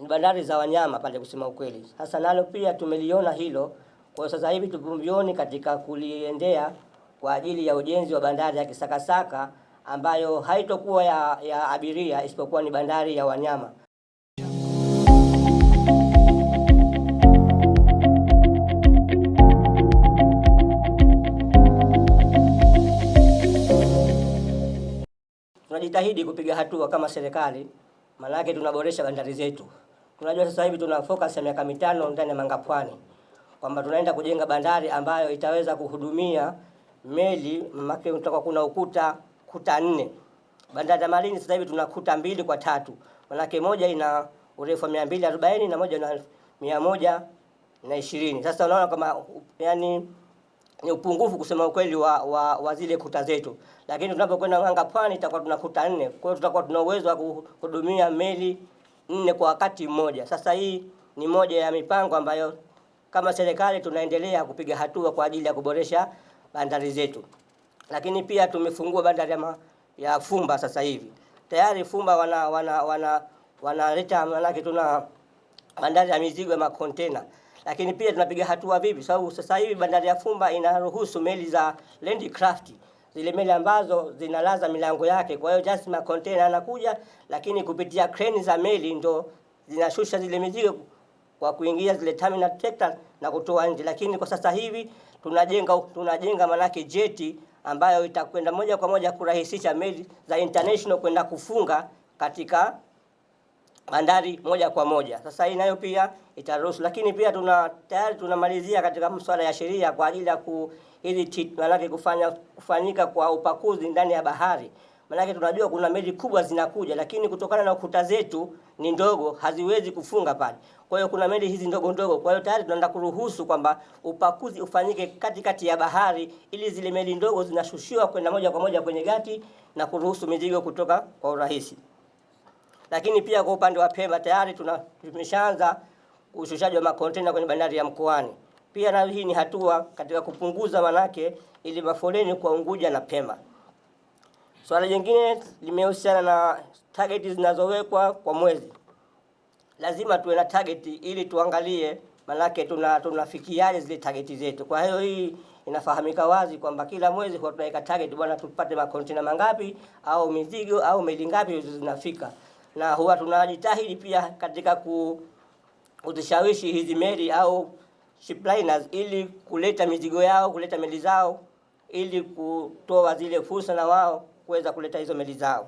bandari za wanyama pale kusema ukweli. Sasa nalo pia tumeliona hilo, kwa sasa hivi tupo mbioni katika kuliendea kwa ajili ya ujenzi wa bandari ya Kisakasaka ambayo haitokuwa ya abiria isipokuwa ni bandari ya wanyama. Tunajitahidi kupiga hatua kama serikali, maana yake tunaboresha bandari zetu. Tunajua sasa hivi tuna focus ya miaka 5 ndani ya Mangapwani, kwamba tunaenda kujenga bandari ambayo itaweza kuhudumia meli, maana tutakuwa kuna kuta 4. Bandari ya Malindi sasa hivi tuna kuta 2 kwa 3. Maana moja ina urefu wa 240 na moja na 120. Sasa unaona kama yani ni upungufu kusema ukweli wa zile kuta zetu. Lakini tunapokwenda Mangapwani itakuwa tuna kuta 4. Kwa hiyo tutakuwa tuna uwezo wa kuhudumia meli 4 kwa wakati mmoja. Sasa hii ni moja ya mipango ambayo kama serikali tunaendelea kupiga hatua kwa ajili ya kuboresha bandari zetu. Lakini pia tumefungua bandari ya Fumba sasa hivi. Tayari Fumba wanaleta manake tuna bandari ya mizigo ya makontena. Lakini pia tunapiga hatua vipi? Sababu sasa hivi bandari ya Fumba inaruhusu meli za landcraft, zile meli ambazo zinalaza milango yake. Kwa hiyo just makontena anakuja, lakini kupitia crane za meli ndo zinashusha zile mizigo kwa kuingia zile terminal tractor na kutoa nje. Lakini kwa sasa hivi tunajenga manake jeti ambayo itakwenda moja kwa moja kurahisisha meli za international kwenda kufunga katika bandari moja kwa moja. Sasa hii nayo pia itaruhusu, lakini pia tayari tunamalizia katika masuala ya sheria kwa ajili ya manake kufanyika kwa upakuzi ndani ya bahari. Manake tunajua kuna meli kubwa zinakuja, lakini kutokana na kuta zetu ni ndogo haziwezi kufunga pale. Kwa hiyo kuna meli hizi ndogo ndogo. Kwa hiyo tayari tunaenda kuruhusu kwamba upakuzi ufanyike katikati ya bahari, ili zile meli ndogo zinashushiwa kwenda moja kwa moja kwenye gati na kuruhusu mizigo kutoka kwa urahisi. Lakini pia kwa upande wa Pemba tayari tumeshaanza ushushaji wa makontena kwenye bandari ya Mkoani. Pia na hii ni hatua katika kupunguza manake ili mafoleni kwa Unguja na Pemba. Swala jingine limehusiana na target zinazowekwa kwa mwezi. Lazima tuwe na target ili tuangalie manake tunafikiaje zile target zetu. Kwa hiyo hii inafahamika wazi kwamba kila mwezi huwa tunaweka target, bwana tupate makontena mangapi au mizigo au meli ngapi zinafika. Na huwa tunajitahidi pia katika kuzishawishi hizi meli au shipliners ili kuleta mizigo yao, kuleta meli zao, ili kutoa zile fursa na wao kuweza kuleta hizo meli zao.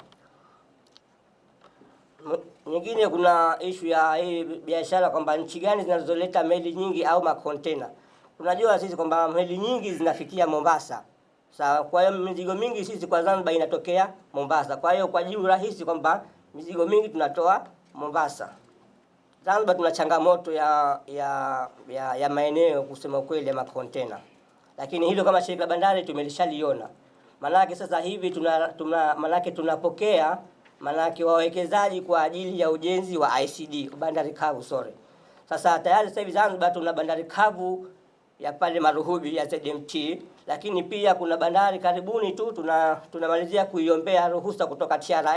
Nyingine kuna issue ya hii biashara kwamba nchi gani zinazoleta meli nyingi au makontena. Tunajua sisi kwamba meli nyingi zinafikia Mombasa. Sawa, kwa hiyo mizigo mingi sisi kwa Zanzibar inatokea Mombasa. Kwa hiyo kwa jibu rahisi kwamba mizigo mingi tunatoa Mombasa. Zanzibar tuna changamoto ya maeneo kusema kweli ya makontena. Lakini hilo kama shirika la bandari tumelishaliona. Manake sasa hivi tunapokea wawekezaji kwa ajili ya ujenzi wa ICD, bandari kavu Sasa tayari sasa hivi Zanzibar tuna bandari kavu ya pale Maruhubi ya ZMT, lakini pia kuna bandari karibuni tu tunamalizia kuiombea ruhusa kutoka TRA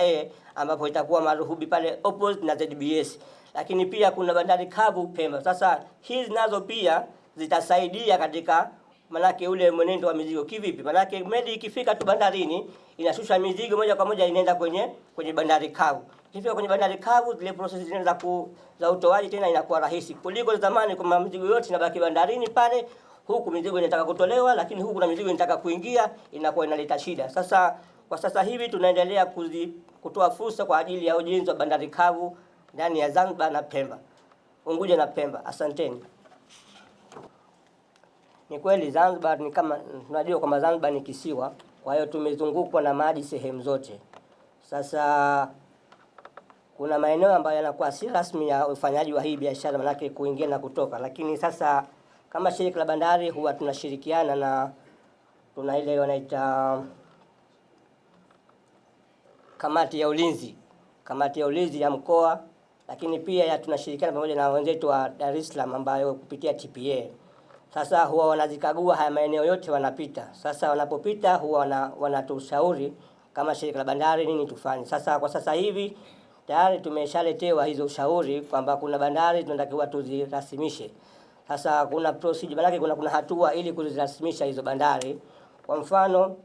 ambapo itakuwa Maruhubi pale opposite na ZBS. Lakini pia kuna bandari kavu Pemba. Sasa hizi nazo pia zitasaidia katika manake ule mwenendo wa mizigo. Kivipi? Manake meli ikifika tu bandarini inashusha mizigo moja kwa moja inaenda kwenye bandari kavu. Ikifika kwenye bandari kavu zile process za utoaji tena inakuwa rahisi kuliko zamani kwa mizigo yote inabaki bandarini pale, huku mizigo inataka kutolewa lakini huku na mizigo inataka kuingia, inakuwa inaleta shida. Sasa kwa sasa hivi tunaendelea kutoa fursa kwa ajili ya ujenzi wa bandari kavu ndani ya Zanzibar na Pemba, Unguja na Pemba. Asanteni. Ni kweli Zanzibar ni kama tunajua kwamba Zanzibar ni kisiwa, kwa hiyo tumezungukwa na maji sehemu zote. Sasa kuna maeneo ambayo yanakuwa si rasmi ya ufanyaji wa hii biashara, manake kuingia na kutoka. Lakini sasa kama shirika la bandari huwa tunashirikiana na tuna ile wanaita kamati ya ulinzi ya mkoa, lakini pia tunashirikiana pamoja na wenzetu wa Dar es Salaam ambayo kupitia TPA. Sasa huwa wanazikagua haya maeneo yote wanapita. Sasa wanapopita huwa wanatushauri kama shirika la bandari nini tufanye. Sasa kwa sasa hivi tayari tumeshaletewa hizo ushauri kwamba kuna bandari tunatakiwa tuzirasimishe. Sasa kuna procedure, maana kuna hatua ili kuzirasimisha hizo bandari. Kwa mfano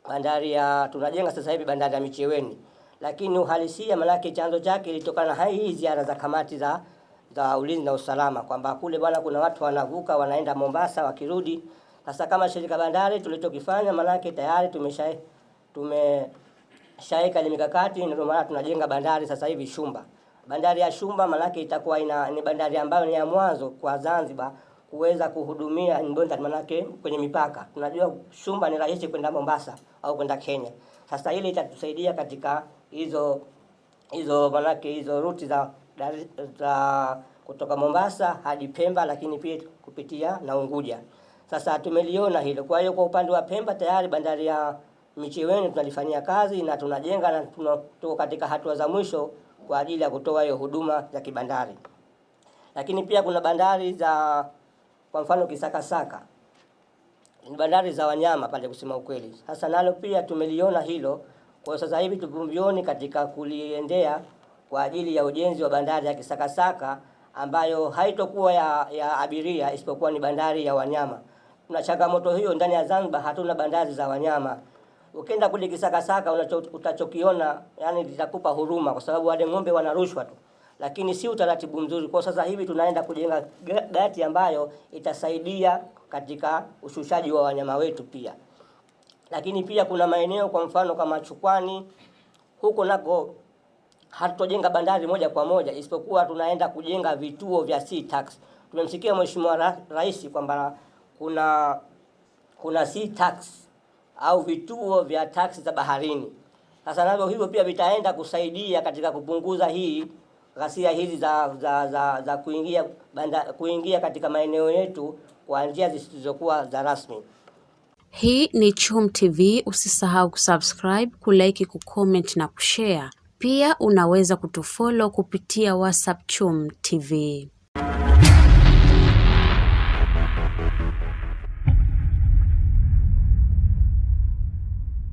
bandari ya tunajenga sasa hivi bandari ya Micheweni, lakini uhalisia maana chanzo chake ilitokana na hii ziara za kamati za ulinzi na usalama, kwamba kule bwana kuna watu wanavuka wanaenda Mombasa wakirudi. Sasa kama shirika bandari tulichokifanya, maana tayari tumeshaika mikakati, ndio maana tunajenga bandari sasa hivi Shumba. Bandari ya Shumba maana itakuwa ni bandari ambayo ni ya mwanzo kwa Zanzibar kuweza kuhudumia Mbonda, maana kwenye mipaka. Tunajua Shumba ni rahisi kwenda Mombasa au kwenda Kenya. Sasa ile itatusaidia katika hizo maana hizo ruti za kutoka Mombasa hadi Pemba, lakini pia kupitia na Unguja. Sasa tumeliona hilo. Kwa hiyo kwa upande wa Pemba tayari bandari ya Micheweni tunalifanyia kazi na tunajenga na tuko katika hatua za mwisho kwa ajili ya kutoa hiyo huduma za kibandari. Lakini pia kuna bandari za kwa mfano Kisakasaka, ni bandari za wanyama pale kusema ukweli. Sasa nalo pia tumeliona hilo. Kwa sasa hivi tuvumbioni katika kuliendea kwa ajili ya ujenzi wa bandari ya Kisakasaka ambayo haitokuwa ya abiria isipokuwa ni bandari ya wanyama. Tuna changamoto hiyo ndani ya Zanzibar, hatuna bandari za wanyama. Ukienda kule Kisakasaka utachokiona yani litakupa huruma, kwa sababu wale ng'ombe wanarushwa tu, lakini si utaratibu mzuri. Kwa sasa hivi tunaenda kujenga gati ambayo itasaidia katika ushushaji wa wanyama wetu pia. Lakini pia kuna maeneo kwa mfano kama Chukwani, huko nako hatutojenga bandari moja kwa moja, isipokuwa tunaenda kujenga vituo vya sea tax. Tumemsikia Mheshimiwa Rais kwamba kuna sea tax au vituo vya taksi za baharini. Sasa navyo hivyo pia vitaenda kusaidia katika kupunguza hii ghasia hizi za kuingia katika maeneo yetu kwa njia zisizokuwa za rasmi. Hii ni Chum TV, usisahau kusubscribe, kulike, kucomment na kushare. Pia unaweza kutufollow kupitia WhatsApp Chum TV.